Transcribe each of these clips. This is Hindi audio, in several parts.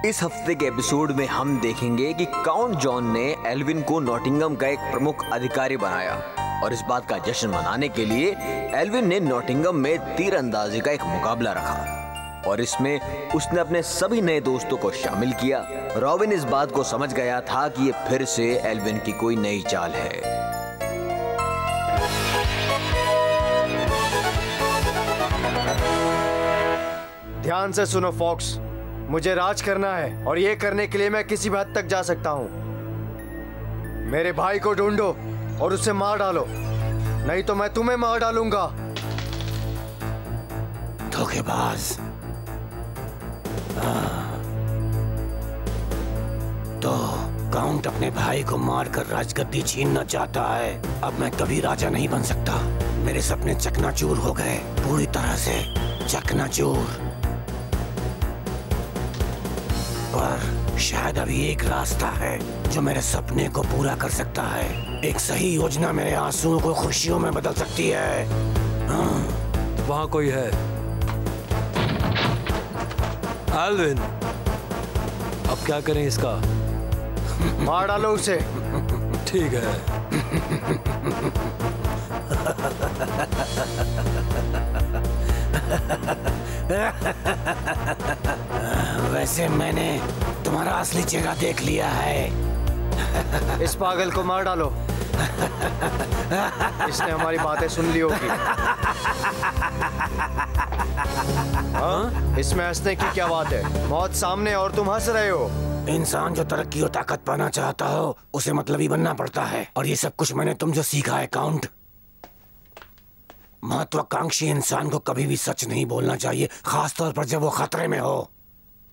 इस हफ्ते के एपिसोड में हम देखेंगे कि काउंट जॉन ने एल्विन को नॉटिंघम का एक प्रमुख अधिकारी बनाया और इस बात का जश्न मनाने के लिए एल्विन ने नॉटिंघम में तीरंदाजी का एक मुकाबला रखा और इसमें उसने अपने सभी नए दोस्तों को शामिल किया। रॉबिन इस बात को समझ गया था कि ये फिर से एल्विन की कोई नई चाल है। ध्यान से सुनो फॉक्स, मुझे राज करना है और ये करने के लिए मैं किसी भी हद तक जा सकता हूँ। मेरे भाई को ढूंढो और उसे मार डालो, नहीं तो मैं तुम्हें मार डालूंगा। धोखेबाज। तो काउंट अपने भाई को मारकर राजगद्दी छीनना चाहता है। अब मैं कभी राजा नहीं बन सकता। मेरे सपने चकनाचूर हो गए, पूरी तरह से चकनाचूर। पर शायद अभी एक रास्ता है जो मेरे सपने को पूरा कर सकता है। एक सही योजना मेरे आंसुओं को खुशियों में बदल सकती है। वहाँ कोई है? एल्विन, अब क्या करें इसका? मार डालो उसे। ठीक है। वैसे मैंने तुम्हारा असली चेहरा देख लिया है। इस पागल को मार डालो। इसने हमारी बातें सुन ली होगी। हाँ? इसमें हंसने की क्या बात है? मौत सामने और तुम हंस रहे हो। इंसान जो तरक्की और ताकत पाना चाहता हो उसे मतलबी बनना पड़ता है, और ये सब कुछ मैंने तुमसे सीखा है काउंट। महत्वाकांक्षी इंसान को कभी भी सच नहीं बोलना चाहिए, खासतौर पर जब वो खतरे में हो।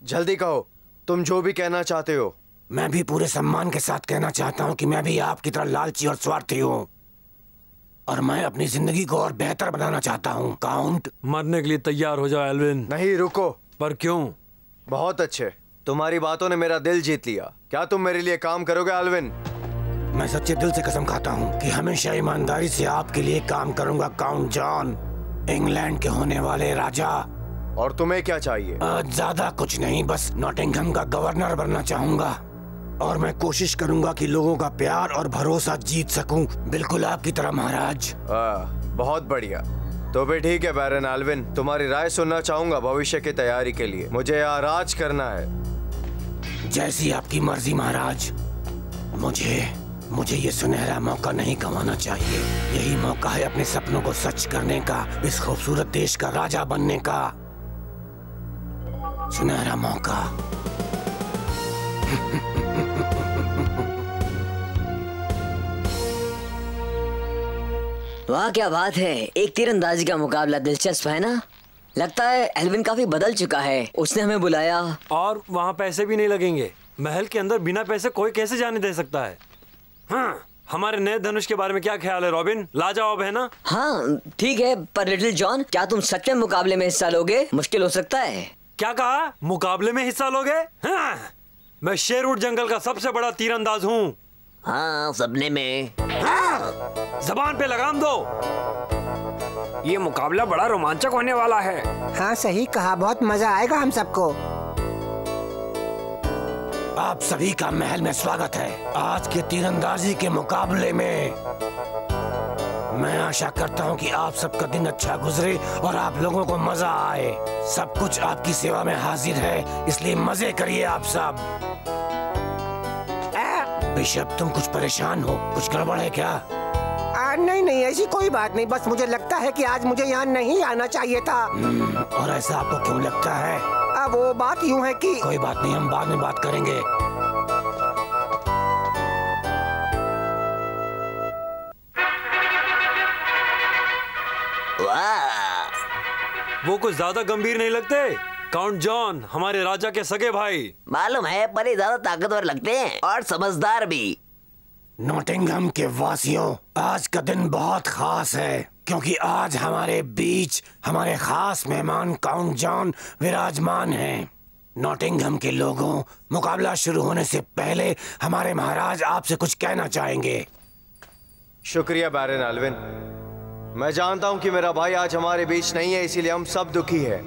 जल्दी कहो, तुम जो भी कहना चाहते हो। मैं भी पूरे सम्मान के साथ कहना चाहता हूँ कि मैं भी आपकी तरह लालची और स्वार्थी हूँ, और मैं अपनी जिंदगी को और बेहतर बनाना चाहता हूँ। काउंट, मरने के लिए तैयार हो जाओ एल्विन। नहीं, रुको। पर क्यों? बहुत अच्छे, तुम्हारी बातों ने मेरा दिल जीत लिया। क्या तुम मेरे लिए काम करोगे एल्विन? मैं सच्चे दिल से कसम खाता हूँ कि हमेशा ईमानदारी से आपके लिए काम करूंगा काउंट जॉन, इंग्लैंड के होने वाले राजा। और तुम्हें क्या चाहिए? ज्यादा कुछ नहीं, बस नॉटिंघम का गवर्नर बनना चाहूंगा, और मैं कोशिश करूंगा कि लोगों का प्यार और भरोसा जीत सकूं, बिल्कुल आपकी तरह महाराज। बहुत बढ़िया। तो भी ठीक है बैरन एल्विन, तुम्हारी राय सुनना चाहूंगा भविष्य की तैयारी के लिए। मुझे यहाँ राज करना है। जैसी आपकी मर्जी महाराज। मुझे ये सुनहरा मौका नहीं गंवाना चाहिए। यही मौका है अपने सपनों को सच करने का, इस खूबसूरत देश का राजा बनने का। सुनहरा मौका। वाह क्या बात है, एक तीरंदाजी का मुकाबला दिलचस्प है ना? लगता है एल्विन काफी बदल चुका है। उसने हमें बुलाया और वहाँ पैसे भी नहीं लगेंगे। महल के अंदर बिना पैसे कोई कैसे जाने दे सकता है? हाँ, हमारे नए धनुष के बारे में क्या ख्याल है रॉबिन? लाजवाब है ना? हाँ ठीक है, पर लिटिल जॉन, क्या तुम सच में मुकाबले में हिस्सा लोगे? मुश्किल हो सकता है। क्या कहा? मुकाबले में हिस्सा लोगे? हाँ, मैं शेरवुड जंगल का सबसे बड़ा तीरंदाज हूँ। हाँ, सपने में। हाँ, जबान पे लगाम दो। ये मुकाबला बड़ा रोमांचक होने वाला है। हाँ सही कहा, बहुत मजा आएगा हम सबको। आप सभी का महल में स्वागत है। आज के तीरंदाजी के मुकाबले में मैं आशा करता हूं कि आप सबका दिन अच्छा गुजरे और आप लोगों को मजा आए। सब कुछ आपकी सेवा में हाजिर है, इसलिए मजे करिए आप सब। बिशप, तुम कुछ परेशान हो? कुछ गड़बड़ है क्या? नहीं, ऐसी कोई बात नहीं, बस मुझे लगता है कि आज मुझे यहाँ नहीं आना चाहिए था। और ऐसा आपको क्यों लगता है? वो बात यूँ है कि कोई बात नहीं, हम बाद में बात करेंगे। वो कुछ ज्यादा गंभीर नहीं लगते? काउंट जॉन हमारे राजा के सगे भाई। मालूम है, पर ये ज्यादा ताकतवर लगते हैं और समझदार भी। नॉटिंघम के वासियों, आज का दिन बहुत खास है, क्योंकि आज हमारे बीच हमारे खास मेहमान काउंट जॉन विराजमान हैं। नॉटिंघम के लोगों, मुकाबला शुरू होने से पहले हमारे महाराज आपसे कुछ कहना चाहेंगे। शुक्रिया बैरन एल्विन। मैं जानता हूं कि मेरा भाई आज हमारे बीच नहीं है, इसीलिए हम सब दुखी हैं।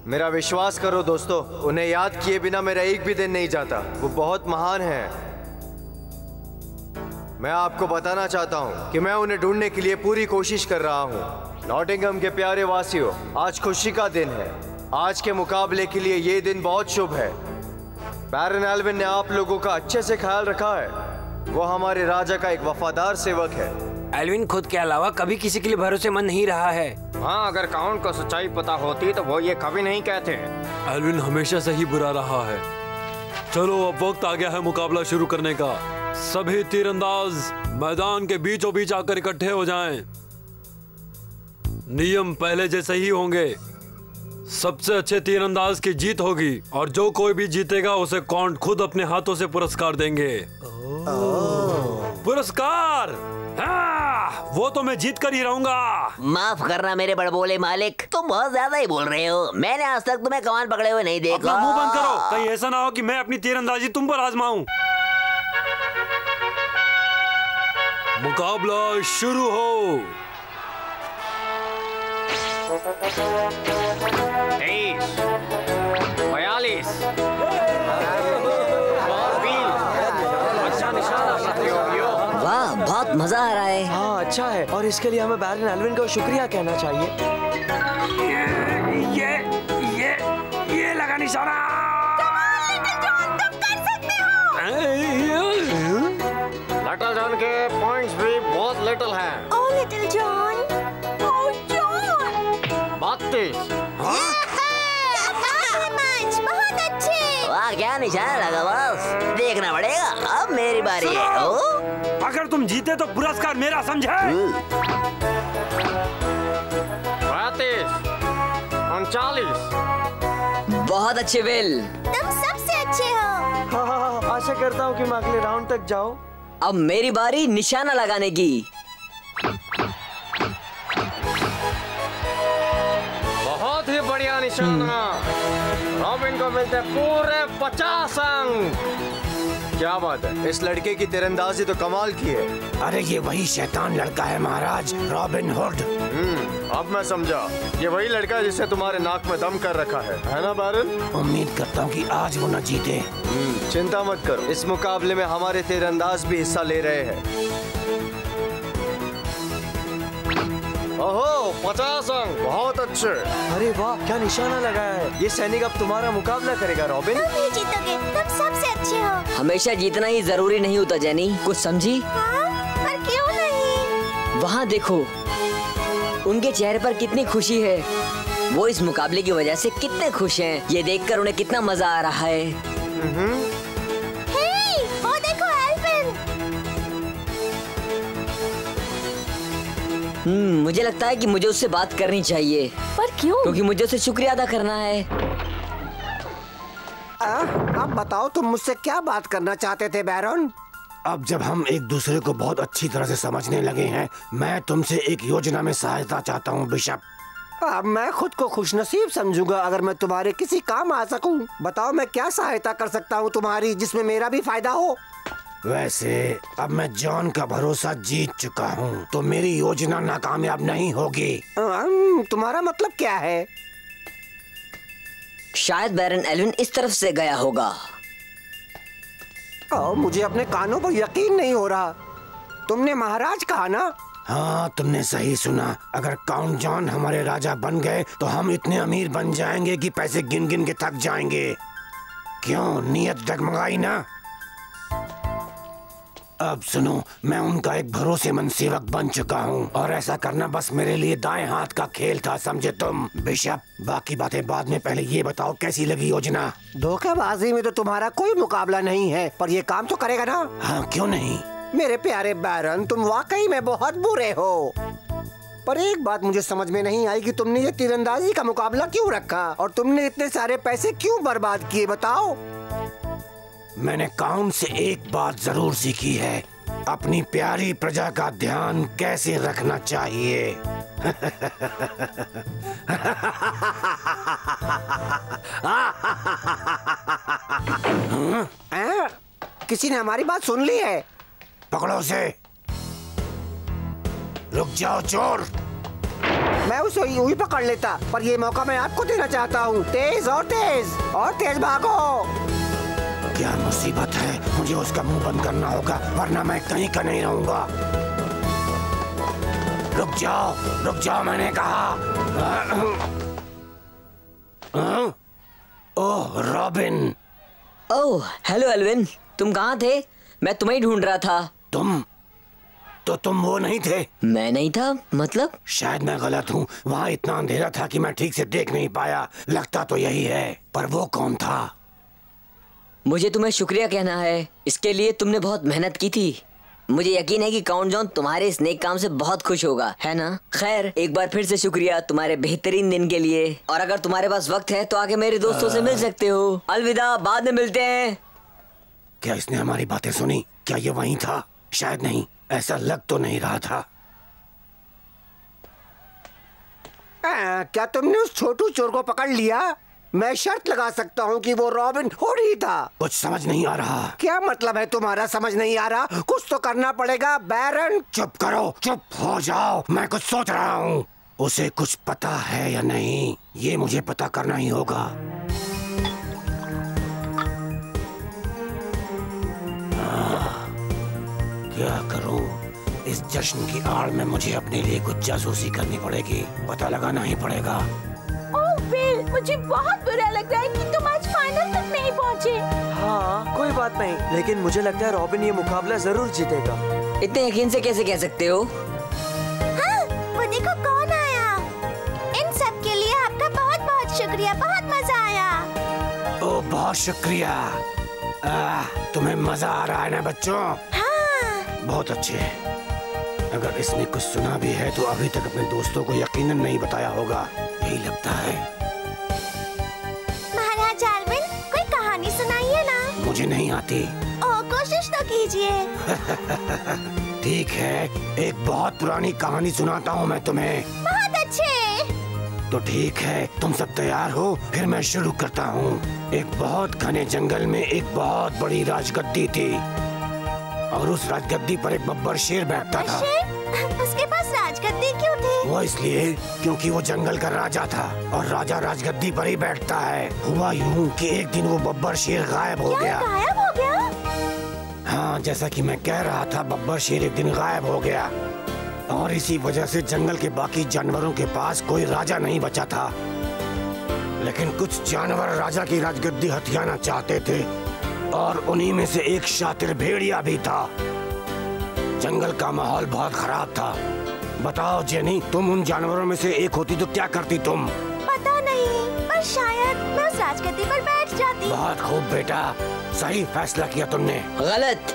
मेरा विश्वास करो दोस्तों, उन्हें याद किए बिना मेरा एक भी दिन नहीं जाता। वो बहुत महान हैं। मैं आपको बताना चाहता हूं कि मैं उन्हें ढूंढने के लिए पूरी कोशिश कर रहा हूं। नॉटिंघम के प्यारे वासियों, आज खुशी का दिन है। आज के मुकाबले के लिए ये दिन बहुत शुभ है। बैरन एल्विन ने आप लोगों का अच्छे से ख्याल रखा है। वो हमारे राजा का एक वफादार सेवक है। एल्विन खुद के अलावा कभी किसी के लिए भरोसेमंद नहीं रहा है। हाँ, अगर काउंट को सच्चाई पता होती तो वो ये कभी नहीं कहते। एल्विन हमेशा से ही बुरा रहा है। चलो अब वक्त आ गया है मुकाबला शुरू करने का। सभी तीरंदाज मैदान के बीचों बीच आकर इकट्ठे हो जाएं। नियम पहले जैसे ही होंगे। सबसे अच्छे तीरंदाज की जीत होगी और जो कोई भी जीतेगा उसे काउंट खुद अपने हाथों से पुरस्कार देंगे। पुरस्कार? हाँ, वो तो मैं जीत कर ही रहूंगा। माफ करना मेरे बड़बोले मालिक, तुम बहुत ज्यादा ही बोल रहे हो। मैंने आज तक तुम्हें कमान पकड़े हुए नहीं देखा। अपना मुंह बंद करो, कहीं ऐसा ना हो कि मैं अपनी तीरंदाजी तुम पर आजमाऊं। मुकाबला शुरू हो। 23, 42, वाह, बहुत मजा आ रहा है। हाँ, अच्छा है और इसके लिए हमें बैरन एल्विन को शुक्रिया कहना चाहिए। ये लगा निशाना। तुम कर सकते हो। लिटिल जॉन के पॉइंट्स भी बहुत लिटिल हैं। ओ लिटिल जॉन, ओ जॉन। 32। बहुत अच्छे। वाह, क्या निशाना लगा बॉस। देखना पड़ेगा। अब मेरी बारी है। ओ? अगर तुम जीते तो पुरस्कार मेरा, समझे? 32, 39। बहुत अच्छे विल। तुम सबसे अच्छे हो। हाँ, आशा करता हूँ कि मैं अगले राउंड तक जाऊँ। अब मेरी बारी निशाना लगाने की। बहुत ही बढ़िया निशाना। रॉबिन को मिलते पूरे 50 अंक। क्या बात है, इस लड़के की तीरंदाजी तो कमाल की है। अरे ये वही शैतान लड़का है महाराज, रॉबिन हुड। अब मैं समझा, ये वही लड़का है जिसने तुम्हारे नाक में दम कर रखा है ना बैरन? उम्मीद करता हूँ कि आज वो न जीते। चिंता मत करो, इस मुकाबले में हमारे तीरंदाज भी हिस्सा ले रहे हैं। ओहो, 50 अंक, बहुत अच्छे। अरे वाह, क्या निशाना लगाया है। ये सैनिक अब तुम्हारा मुकाबला करेगा रॉबिन। तुम ही जीतोगे, तुम सबसे अच्छे हो। हमेशा जीतना ही जरूरी नहीं होता जेनी, कुछ समझी? हाँ, पर क्यों नहीं? वहाँ देखो, उनके चेहरे पर कितनी खुशी है। वो इस मुकाबले की वजह से कितने खुश हैं। ये देखकर उन्हें कितना मजा आ रहा है। हे, वो देखो एल्विन। मुझे लगता है कि मुझे उससे बात करनी चाहिए। पर क्यों? क्योंकि मुझे उसे शुक्रिया अदा करना है। अब बताओ तुम मुझसे क्या बात करना चाहते थे बैरन? अब जब हम एक दूसरे को बहुत अच्छी तरह से समझने लगे हैं, मैं तुमसे एक योजना में सहायता चाहता हूँ बिशप। अब मैं खुद को खुशनसीब समझूंगा अगर मैं तुम्हारे किसी काम आ सकूं। बताओ मैं क्या सहायता कर सकता हूँ तुम्हारी, जिसमें मेरा भी फायदा हो। वैसे अब मैं जॉन का भरोसा जीत चुका हूँ, तो मेरी योजना नाकामयाब नहीं होगी। तुम्हारा मतलब क्या है? शायद बैरन एल्विन इस तरफ से गया होगा। मुझे अपने कानों पर यकीन नहीं हो रहा। तुमने महाराज कहा ना? हाँ, तुमने सही सुना। अगर काउंट जॉन हमारे राजा बन गए तो हम इतने अमीर बन जाएंगे कि पैसे गिन गिन के थक जाएंगे। क्यों, नीयत डगमगाई ना? अब सुनो, मैं उनका एक भरोसेमंद सेवक बन चुका हूँ और ऐसा करना बस मेरे लिए दाएं हाथ का खेल था, समझे तुम? बिशप, बाकी बातें बाद में, पहले ये बताओ कैसी लगी योजना? धोखेबाजी में तो तुम्हारा कोई मुकाबला नहीं है, पर ये काम तो करेगा ना? हाँ, क्यों नहीं? मेरे प्यारे बैरन, तुम वाकई में बहुत बुरे हो। पर एक बात मुझे समझ में नहीं आई कि तुमने ये तीरंदाजी का मुकाबला क्यों रखा और तुमने इतने सारे पैसे क्यों बर्बाद किए, बताओ? मैंने काउंट से एक बात जरूर सीखी है, अपनी प्यारी प्रजा का ध्यान कैसे रखना चाहिए। किसी ने हमारी बात सुन ली है? पकड़ो उसे। रुक जाओ चोर। मैं उसे यूं पकड़ लेता, पर ये मौका मैं आपको देना चाहता हूँ। तेज और तेज और तेज भागो। क्या मुसीबत है, मुझे उसका मुंह बंद करना होगा वरना मैं कहीं का नहीं रहूंगा। रुक जाओ मैंने कहा। ओह रॉबिन। ओह हेलो एल्विन, तुम कहाँ थे? मैं तुम्हें ही ढूंढ रहा था। तुम वो नहीं थे? मैं नहीं था मतलब? शायद मैं गलत हूँ, वहाँ इतना अंधेरा था कि मैं ठीक से देख नहीं पाया। लगता तो यही है, पर वो कौन था? मुझे तुम्हें शुक्रिया कहना है, इसके लिए तुमने बहुत मेहनत की थी। मुझे यकीन है कि काउंट जॉन तुम्हारे इस नेक काम से बहुत खुश होगा, है ना? खैर, एक बार फिर से शुक्रिया तुम्हारे बेहतरीन दिन के लिए। और अगर तुम्हारे पास वक्त है तो आके मेरे दोस्तों से मिल सकते हो। अलविदा, बाद में मिलते हैं। क्या इसने हमारी बातें सुनी? क्या ये वहीं था? शायद नहीं, ऐसा लग तो नहीं रहा था। क्या तुमने उस छोटू चोर को पकड़ लिया? मैं शर्त लगा सकता हूँ कि वो रॉबिन हुड ही था। कुछ समझ नहीं आ रहा। क्या मतलब है तुम्हारा समझ नहीं आ रहा? कुछ तो करना पड़ेगा बैरन। चुप करो, चुप हो जाओ, मैं कुछ सोच रहा हूँ। उसे कुछ पता है या नहीं, ये मुझे पता करना ही होगा। क्या करूं? इस जश्न की आड़ में मुझे अपने लिए कुछ जासूसी करनी पड़ेगी, पता लगाना ही पड़ेगा। ओह बिल, मुझे बहुत बुरा लग रहा है कि तुम आज फाइनल तक नहीं पहुंचे। हाँ कोई बात नहीं, लेकिन मुझे लगता है रॉबिन ये मुकाबला जरूर जीतेगा। इतने यकीन से कैसे कह सकते हो? हाँ, वो देखो कौन आया। इन सब के लिए आपका बहुत बहुत शुक्रिया, बहुत मजा आया। ओह बहुत शुक्रिया। तुम्हें मजा आ रहा है ना बच्चों? हाँ। बहुत अच्छे। अगर इसने कुछ सुना भी है तो अभी तक अपने दोस्तों को यकीनन नहीं बताया होगा, यही लगता है। महाराज एल्विन, कोई कहानी सुनाइए ना। मुझे नहीं आती। ओह, कोशिश तो कीजिए। ठीक है, एक बहुत पुरानी कहानी सुनाता हूँ मैं तुम्हें। बहुत अच्छे। तो ठीक है, तुम सब तैयार हो? फिर मैं शुरू करता हूँ। एक बहुत घने जंगल में एक बहुत बड़ी राजगद्दी थी और उस राजगद्दी पर एक बब्बर शेर बैठता था। उसके पास राजगद्दी क्यों थी? वो इसलिए क्योंकि वो जंगल का राजा था और राजा राजगद्दी पर ही बैठता है। हुआ यूं कि एक दिन वो बब्बर शेर गायब हो गया। गायब हो गया? हाँ, जैसा कि मैं कह रहा था, बब्बर शेर एक दिन गायब हो गया और इसी वजह से जंगल के बाकी जानवरों के पास कोई राजा नहीं बचा था। लेकिन कुछ जानवर राजा की राजगद्दी हथियाना चाहते थे और उन्हीं में से एक शातिर भेड़िया भी था। जंगल का माहौल बहुत खराब था। बताओ जेनी, तुम उन जानवरों में से एक होती तो क्या करती तुम? पता नहीं, पर शायद मैं उस राजगद्दी पर बैठ जाती। बहुत खूब बेटा, सही फैसला किया तुमने। गलत,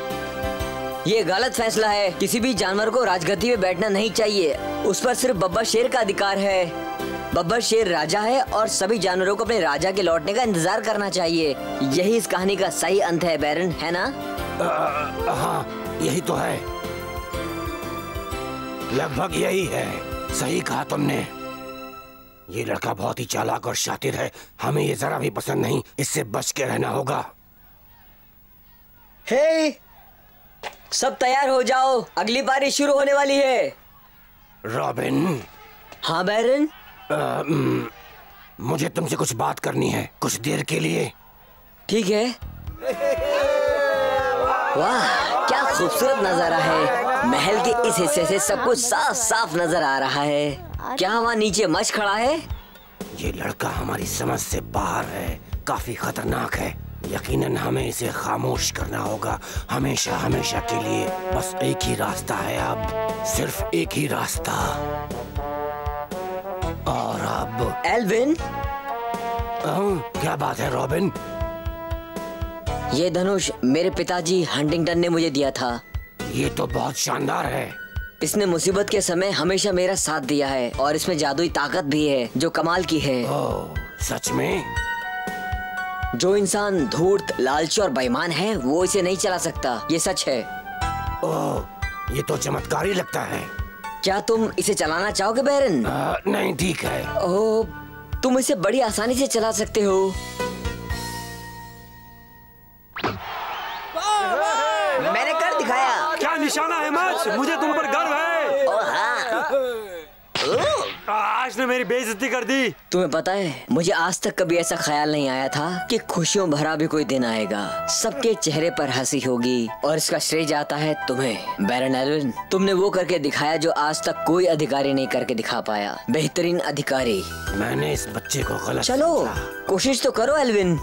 ये गलत फैसला है। किसी भी जानवर को राजगद्दी में बैठना नहीं चाहिए, उस पर सिर्फ बब्बर शेर का अधिकार है। बब्बर शेर राजा है और सभी जानवरों को अपने राजा के लौटने का इंतजार करना चाहिए। यही इस कहानी का सही अंत है बैरन, है ना? हाँ, यही तो है, लगभग यही है। सही कहा तुमने। ये लड़का बहुत ही चालाक और शातिर है, हमें ये जरा भी पसंद नहीं, इससे बच के रहना होगा। हे, सब तैयार हो जाओ, अगली पारी शुरू होने वाली है। रॉबिन। हाँ बैरन। मुझे तुमसे कुछ बात करनी है, कुछ देर के लिए। ठीक है। वाह, क्या खूबसूरत नजारा है। महल के इस हिस्से से सब कुछ साफ साफ नजर आ रहा है। क्या वहाँ नीचे मच खड़ा है? ये लड़का हमारी समझ से बाहर है, काफी खतरनाक है। यकीनन हमें इसे खामोश करना होगा, हमेशा हमेशा के लिए। बस एक ही रास्ता है अब, सिर्फ एक ही रास्ता। और अब एल्विन। क्या बात है रॉबिन? ये धनुष मेरे पिताजी हंटिंगटन ने मुझे दिया था। ये तो बहुत शानदार है। इसने मुसीबत के समय हमेशा मेरा साथ दिया है और इसमें जादुई ताकत भी है जो कमाल की है। ओह, सच में? जो इंसान धूर्त, लालची और बेईमान है वो इसे नहीं चला सकता, ये सच है। ओह, ये तो चमत्कारी लगता है। क्या तुम इसे चलाना चाहोगे बैरन? नहीं, ठीक है। ओह, तुम इसे बड़ी आसानी से चला सकते हो। मैंने कर दिखाया। क्या निशाना है मैच, मुझे तुम पर गर्व है। ओह हाँ। आज ने मेरी बेइज्जती कर दी। तुम्हें पता है, मुझे आज तक कभी ऐसा ख्याल नहीं आया था कि खुशियों भरा भी कोई दिन आएगा, सबके चेहरे पर हंसी होगी, और इसका श्रेय जाता है तुम्हें बैरन एल्विन। तुमने वो करके दिखाया जो आज तक कोई अधिकारी नहीं करके दिखा पाया, बेहतरीन अधिकारी। मैंने इस बच्चे को गलत चलो कोशिश तो करो एल्विन।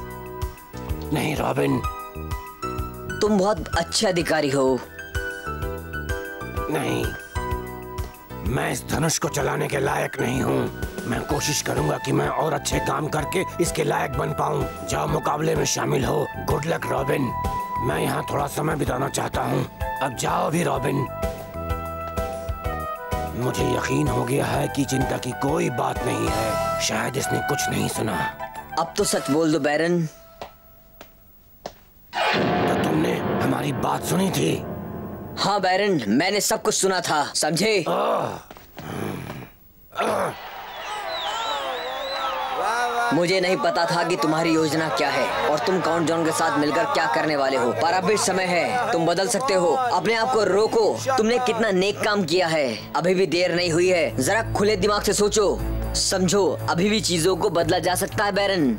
नहीं रॉबिन, तुम बहुत अच्छे अधिकारी हो। नहीं, मैं इस धनुष को चलाने के लायक नहीं हूँ। मैं कोशिश करूंगा कि मैं और अच्छे काम करके इसके लायक बन पाऊँ। जाओ मुकाबले में शामिल हो। Good luck robin. मैं यहाँ थोड़ा समय बिताना चाहता हूँ। अब जाओ भी रॉबिन। मुझे यकीन हो गया है कि चिंता की कोई बात नहीं है। शायद इसने कुछ नहीं सुना। अब तो सच बोल दो बैरन। तो तुमने हमारी बात सुनी थी? हाँ बैरन, मैंने सब कुछ सुना था, समझे? मुझे नहीं पता था कि तुम्हारी योजना क्या है और तुम काउंट जॉन के साथ मिलकर क्या करने वाले हो, पर अब भी समय है, तुम बदल सकते हो। अपने आप को रोको। तुमने कितना नेक काम किया है, अभी भी देर नहीं हुई है। जरा खुले दिमाग से सोचो, समझो, अभी भी चीजों को बदला जा सकता है बैरन।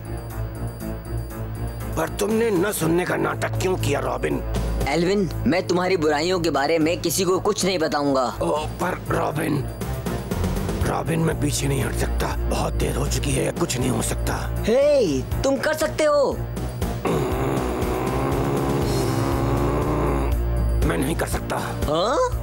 पर तुमने न सुनने का नाटक क्यों किया रॉबिन? एल्विन, मैं तुम्हारी बुराइयों के बारे में किसी को कुछ नहीं बताऊंगा। पर रॉबिन, मैं पीछे नहीं हट सकता। बहुत देर हो चुकी है, कुछ नहीं हो सकता। हे, तुम कर सकते हो। मैं नहीं कर सकता। हाँ?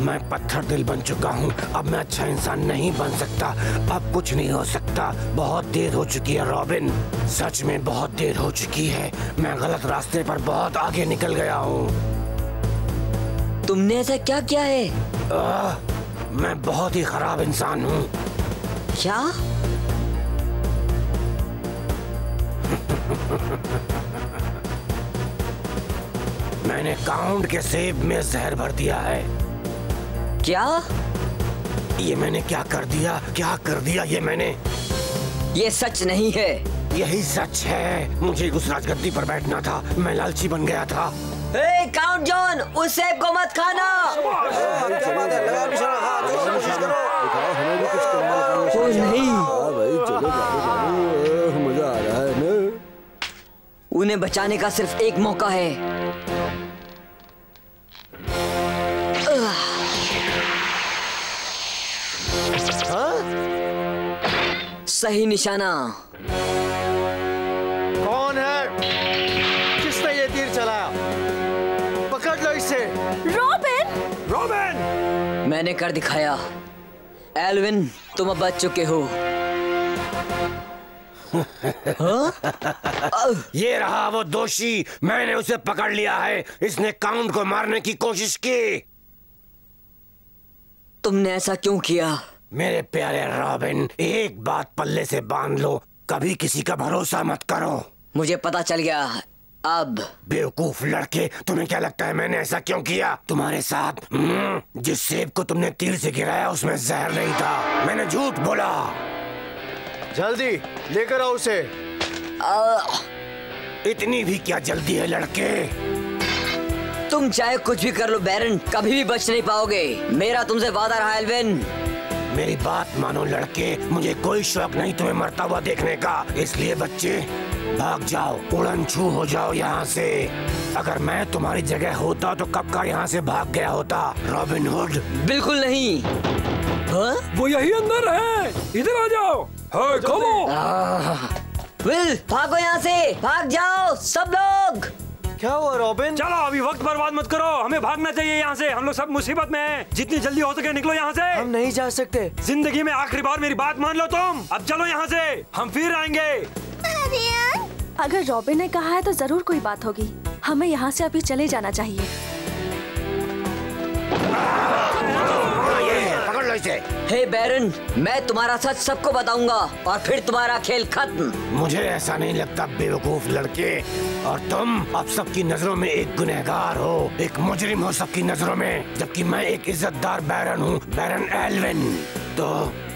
मैं पत्थर दिल बन चुका हूँ। अब मैं अच्छा इंसान नहीं बन सकता। अब कुछ नहीं हो सकता। बहुत देर हो चुकी है रॉबिन, सच में बहुत देर हो चुकी है। मैं गलत रास्ते पर बहुत आगे निकल गया हूँ। तुमने ऐसा क्या किया है? मैं बहुत ही खराब इंसान हूँ। क्या? मैंने काउंट के सेब में जहर भर दिया है। क्या? ये मैंने क्या कर दिया ये मैंने। ये सच नहीं है। यही सच है। मुझे उस राजगद्दी पर बैठना था, मैं लालची बन गया था। हे काउंट जॉन, उस सेब को मत खाना। ओ नहीं, मजा आ रहा है ना? उन्हें बचाने का सिर्फ एक मौका है। सही निशाना। कौन है? किसने ये तीर चलाया? पकड़ लो इसे। रॉबिन! मैंने कर दिखाया। एल्विन, तुम अब बच चुके हो। ये रहा वो दोषी। मैंने उसे पकड़ लिया है। इसने काउंट को मारने की कोशिश की। तुमने ऐसा क्यों किया? मेरे प्यारे रॉबिन, एक बात पल्ले से बांध लो, कभी किसी का भरोसा मत करो। मुझे पता चल गया। अब बेवकूफ लड़के, तुम्हें क्या लगता है मैंने ऐसा क्यों किया तुम्हारे साथ? जिस सेब को तुमने तीर से गिराया उसमें जहर नहीं था। मैंने झूठ बोला। जल्दी लेकर आओ उसे। इतनी भी क्या जल्दी है लड़के? तुम चाहे कुछ भी कर लो बैरन, कभी भी बच नहीं पाओगे। मेरा तुमसे वादा रहा एल्विन। मेरी बात मानो लड़के, मुझे कोई शौक नहीं तुम्हें मरता हुआ देखने का। इसलिए बच्चे, भाग जाओ, उड़न छू हो जाओ यहाँ से। अगर मैं तुम्हारी जगह होता तो कब का यहाँ से भाग गया होता। Robin hood. बिल्कुल नहीं। हाँ? वो यही अंदर है, इधर आ जाओ। है, विल, भागो यहाँ से, भाग जाओ सब लोग। क्या हुआ रॉबिन? चलो अभी वक्त बर्बाद मत करो, हमें भागना चाहिए यहाँ से। हम लोग सब मुसीबत में हैं। जितनी जल्दी हो सके निकलो यहाँ से। हम नहीं जा सकते। जिंदगी में आखिरी बार मेरी बात मान लो तुम। अब चलो यहाँ से, हम फिर आएंगे। अगर रॉबिन ने कहा है तो जरूर कोई बात होगी। हमें यहाँ से अभी चले जाना चाहिए। पकड़ लो इसे। हे बैरन, मैं तुम्हारा सच सबको बताऊंगा और फिर तुम्हारा खेल खत्म। मुझे ऐसा नहीं लगता बेवकूफ लड़के। और तुम अब सबकी नजरों में एक गुनहगार हो, एक मुजरिम हो सबकी नजरों में, जबकि मैं एक इज्जतदार बैरन हूँ, बैरन एल्विन। तो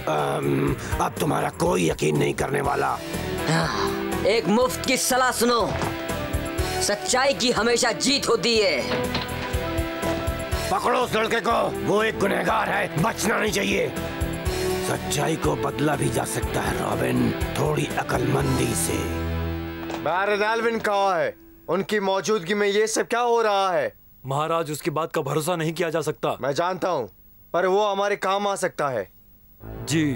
अब तुम्हारा कोई यकीन नहीं करने वाला। एक मुफ्त की सलाह सुनो, सच्चाई की हमेशा जीत होती है। पकड़ो उस लड़के को, वो एक गुनहगार है, बचना नहीं चाहिए। सच्चाई को बदला भी जा सकता है रॉबिन, थोड़ी अक्लमंदी से। बैरन एल्विन कहाँ है? उनकी मौजूदगी में ये सब क्या हो रहा है? महाराज, उसकी बात का भरोसा नहीं किया जा सकता। मैं जानता हूँ, पर वो हमारे काम आ सकता है। जी।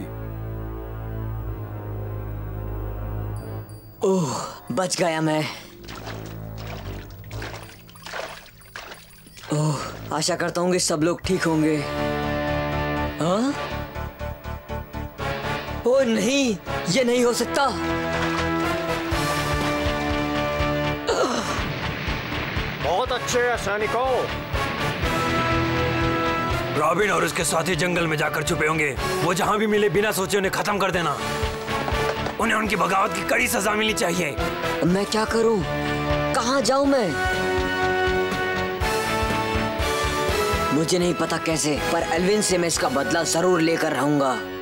ओह, बच गया मैं। ओह, आशा करता हूँ कि सब लोग ठीक होंगे। हाँ? ओह नहीं, ये नहीं हो सकता। बहुत अच्छे सैनिकों। रॉबिन और उसके साथी जंगल में जाकर छुपे होंगे। वो जहां भी मिले बिना सोचे उन्हें खत्म कर देना। उन्हें उनकी बगावत की कड़ी सजा मिलनी चाहिए। मैं क्या करूं? कहां जाऊं मैं? मुझे नहीं पता कैसे, पर एल्विन से मैं इसका बदला जरूर लेकर रहूंगा।